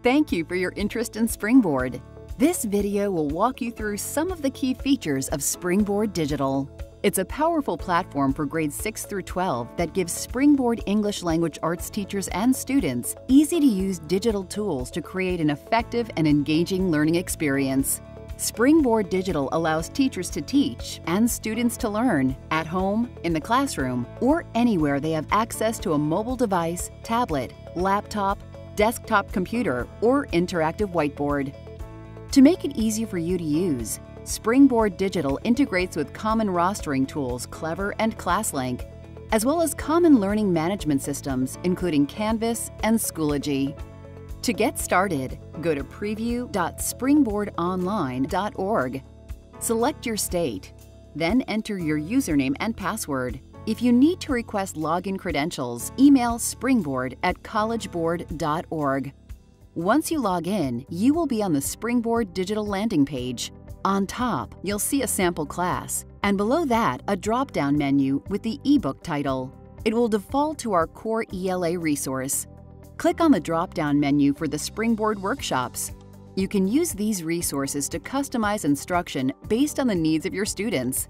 Thank you for your interest in Springboard. This video will walk you through some of the key features of Springboard Digital. It's a powerful platform for grades 6 through 12 that gives Springboard English Language Arts teachers and students easy-to-use digital tools to create an effective and engaging learning experience. Springboard Digital allows teachers to teach and students to learn at home, in the classroom, or anywhere they have access to a mobile device, tablet, laptop, desktop computer, or interactive whiteboard. To make it easy for you to use, Springboard Digital integrates with common rostering tools Clever and ClassLink, as well as common learning management systems including Canvas and Schoology. To get started, go to preview.springboardonline.org. Select your state, then enter your username and password. If you need to request login credentials, email springboard@collegeboard.org. Once you log in, you will be on the Springboard Digital landing page. On top, you'll see a sample class, and below that, a drop-down menu with the ebook title. It will default to our core ELA resource. Click on the drop-down menu for the Springboard workshops. You can use these resources to customize instruction based on the needs of your students.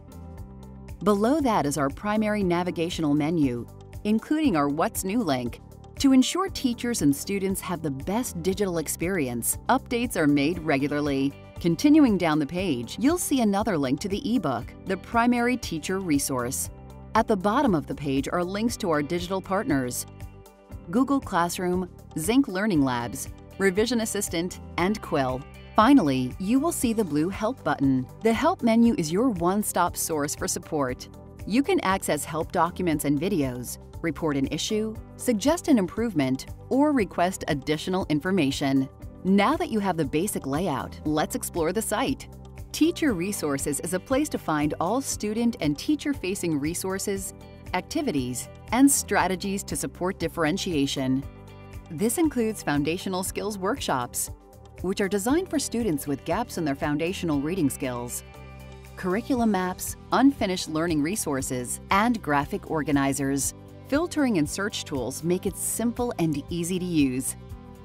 Below that is our primary navigational menu, including our What's New link. To ensure teachers and students have the best digital experience, updates are made regularly. Continuing down the page, you'll see another link to the ebook, the primary teacher resource. At the bottom of the page are links to our digital partners: Google Classroom, Zinc Learning Labs, Revision Assistant, and Quill. Finally, you will see the blue Help button. The Help menu is your one-stop source for support. You can access help documents and videos, report an issue, suggest an improvement, or request additional information. Now that you have the basic layout, let's explore the site. Teacher Resources is a place to find all student and teacher-facing resources, activities, and strategies to support differentiation. This includes foundational skills workshops, which are designed for students with gaps in their foundational reading skills, curriculum maps, unfinished learning resources, and graphic organizers. Filtering and search tools make it simple and easy to use.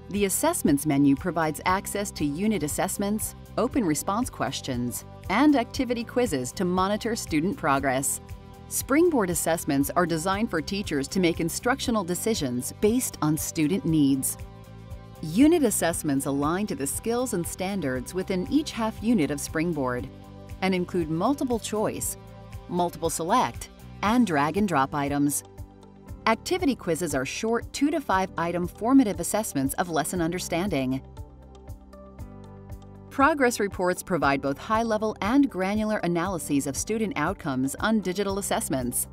The Assessments menu provides access to unit assessments, open response questions, and activity quizzes to monitor student progress. Springboard assessments are designed for teachers to make instructional decisions based on student needs. Unit assessments align to the skills and standards within each half unit of Springboard and include multiple choice, multiple select, and drag and drop items. Activity quizzes are short 2 to 5 item formative assessments of lesson understanding. Progress reports provide both high-level and granular analyses of student outcomes on digital assessments.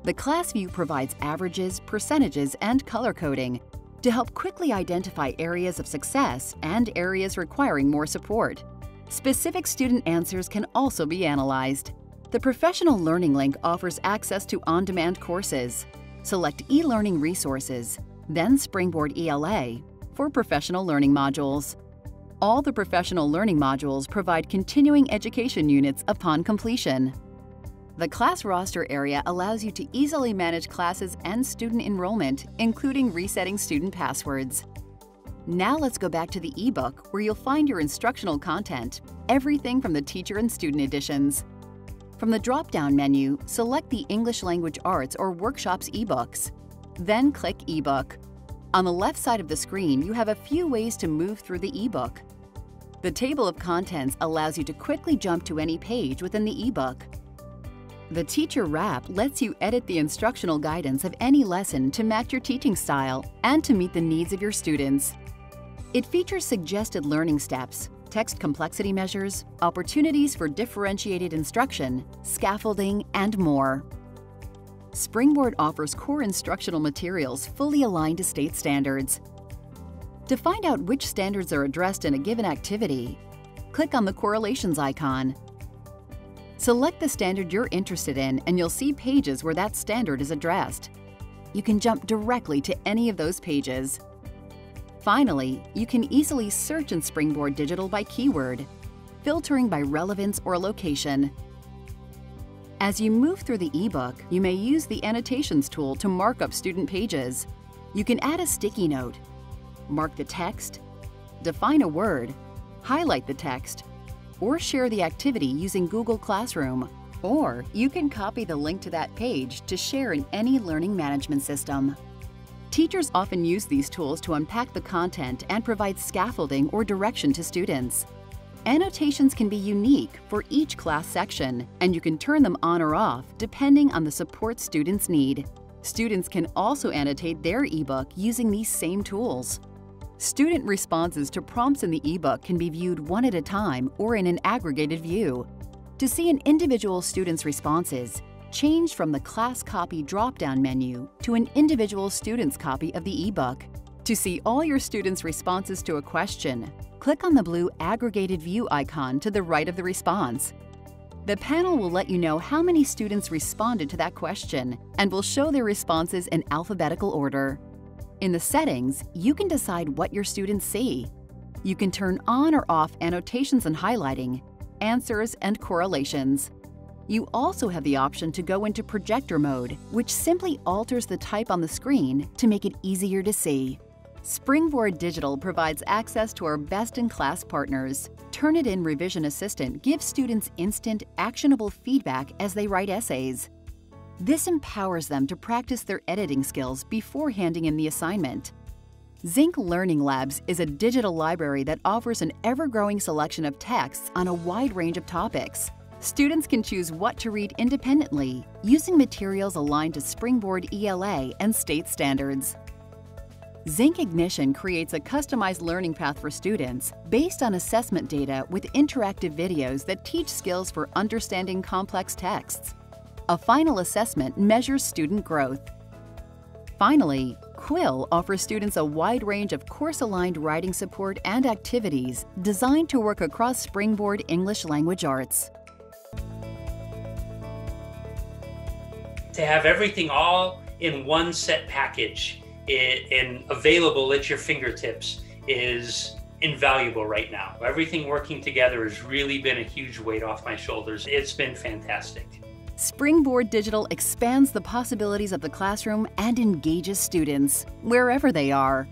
The Class View provides averages, percentages, and color coding to help quickly identify areas of success and areas requiring more support. Specific student answers can also be analyzed. The Professional Learning link offers access to on-demand courses. Select e-learning resources, then Springboard ELA for professional learning modules. All the professional learning modules provide continuing education units upon completion. The class roster area allows you to easily manage classes and student enrollment, including resetting student passwords. Now let's go back to the ebook where you'll find your instructional content, everything from the teacher and student editions. From the drop-down menu, select the English Language Arts or Workshops ebooks. Then click Ebook. On the left side of the screen, you have a few ways to move through the ebook. The table of contents allows you to quickly jump to any page within the ebook. The Teacher Wrap lets you edit the instructional guidance of any lesson to match your teaching style and to meet the needs of your students. It features suggested learning steps, text complexity measures, opportunities for differentiated instruction, scaffolding, and more. Springboard offers core instructional materials fully aligned to state standards. To find out which standards are addressed in a given activity, click on the correlations icon. Select the standard you're interested in and you'll see pages where that standard is addressed. You can jump directly to any of those pages. Finally, you can easily search in Springboard Digital by keyword, filtering by relevance or location. As you move through the ebook, you may use the Annotations tool to mark up student pages. You can add a sticky note, mark the text, define a word, highlight the text, or share the activity using Google Classroom. Or you can copy the link to that page to share in any learning management system. Teachers often use these tools to unpack the content and provide scaffolding or direction to students. Annotations can be unique for each class section, and you can turn them on or off depending on the support students need. Students can also annotate their ebook using these same tools. Student responses to prompts in the ebook can be viewed one at a time or in an aggregated view. To see an individual student's responses, change from the class copy drop-down menu to an individual student's copy of the ebook. To see all your students' responses to a question, click on the blue aggregated view icon to the right of the response. The panel will let you know how many students responded to that question and will show their responses in alphabetical order. In the settings, you can decide what your students see. You can turn on or off annotations and highlighting, answers, and correlations. You also have the option to go into projector mode, which simply alters the type on the screen to make it easier to see. Springboard Digital provides access to our best-in-class partners. Turnitin Revision Assistant gives students instant, actionable feedback as they write essays. This empowers them to practice their editing skills before handing in the assignment. Zinc Learning Labs is a digital library that offers an ever-growing selection of texts on a wide range of topics. Students can choose what to read independently, using materials aligned to Springboard ELA and state standards. Zinc Ignition creates a customized learning path for students based on assessment data with interactive videos that teach skills for understanding complex texts. A final assessment measures student growth. Finally, Quill offers students a wide range of course-aligned writing support and activities designed to work across Springboard English Language Arts. To have everything all in one set package and available at your fingertips is invaluable right now. Everything working together has really been a huge weight off my shoulders. It's been fantastic. Springboard Digital expands the possibilities of the classroom and engages students wherever they are.